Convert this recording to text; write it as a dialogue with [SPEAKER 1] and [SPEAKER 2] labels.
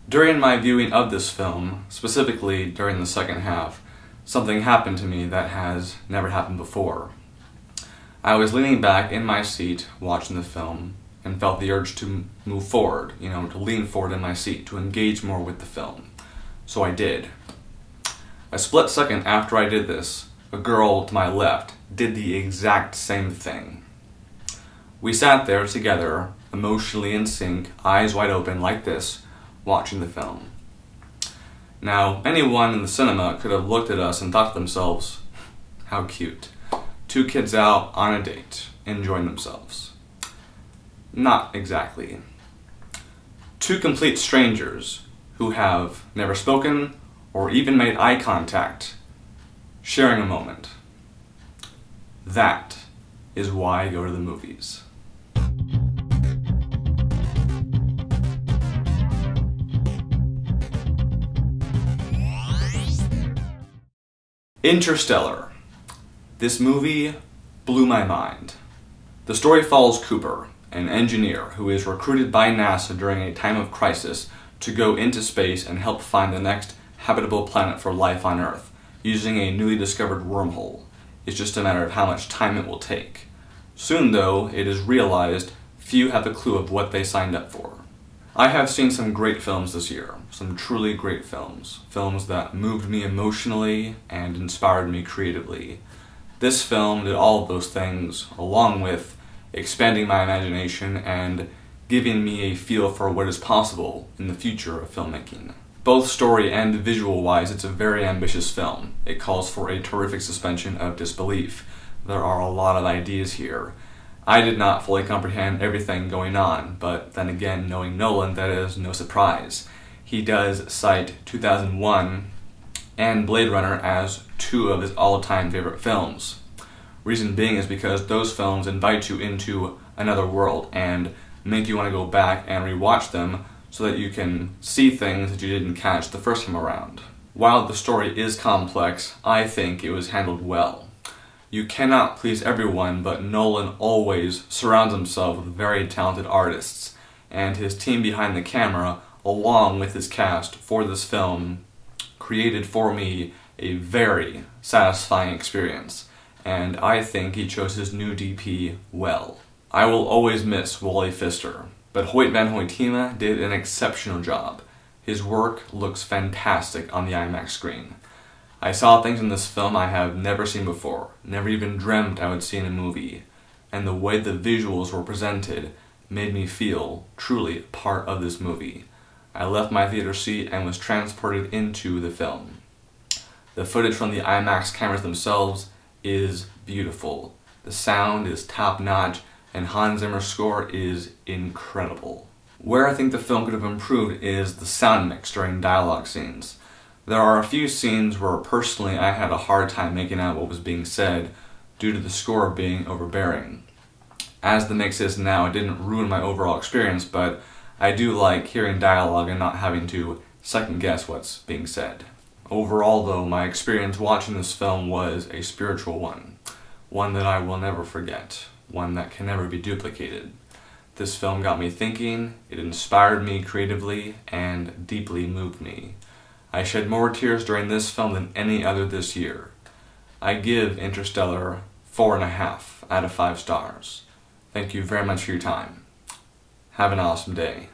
[SPEAKER 1] During my viewing of this film, specifically during the second half, something happened to me that has never happened before. I was leaning back in my seat watching the film and felt the urge to move forward, to lean forward in my seat, to engage more with the film. So I did. A split second after I did this, a girl to my left did the exact same thing. We sat there together, emotionally in sync, eyes wide open like this, watching the film. Now, anyone in the cinema could have looked at us and thought to themselves, how cute. Two kids out on a date, enjoying themselves. Not exactly. Two complete strangers who have never spoken or even made eye contact, sharing a moment. That is why I go to the movies. Interstellar. This movie blew my mind. The story follows Cooper, an engineer who is recruited by NASA during a time of crisis to go into space and help find the next habitable planet for life on Earth, using a newly discovered wormhole. It's just a matter of how much time it will take. Soon, though, it is realized few have a clue of what they signed up for. I have seen some great films this year, some truly great films. Films that moved me emotionally and inspired me creatively. This film did all of those things, along with expanding my imagination and giving me a feel for what is possible in the future of filmmaking. Both story and visual-wise, it's a very ambitious film. It calls for a terrific suspension of disbelief. There are a lot of ideas here. I did not fully comprehend everything going on, but then again, knowing Nolan, that is no surprise. He does cite 2001 and Blade Runner as two of his all-time favorite films. Reason being is because those films invite you into another world and make you want to go back and rewatch them so that you can see things that you didn't catch the first time around. While the story is complex, I think it was handled well. You cannot please everyone, but Nolan always surrounds himself with very talented artists, and his team behind the camera, along with his cast for this film, created for me a very satisfying experience, and I think he chose his new DP well. I will always miss Wally Pfister, but Hoyt van Hoytema did an exceptional job. His work looks fantastic on the IMAX screen. I saw things in this film I have never seen before, never even dreamt I would see in a movie, and the way the visuals were presented made me feel truly part of this movie. I left my theater seat and was transported into the film. The footage from the IMAX cameras themselves is beautiful. The sound is top-notch, and Hans Zimmer's score is incredible. Where I think the film could have improved is the sound mix during dialogue scenes. There are a few scenes where personally I had a hard time making out what was being said due to the score being overbearing. As the mix is now, it didn't ruin my overall experience, but I do like hearing dialogue and not having to second guess what's being said. Overall though, my experience watching this film was a spiritual one. One that I will never forget. One that can never be duplicated. This film got me thinking, it inspired me creatively, and deeply moved me. I shed more tears during this film than any other this year. I give Interstellar 4.5 out of 5 stars. Thank you very much for your time. Have an awesome day.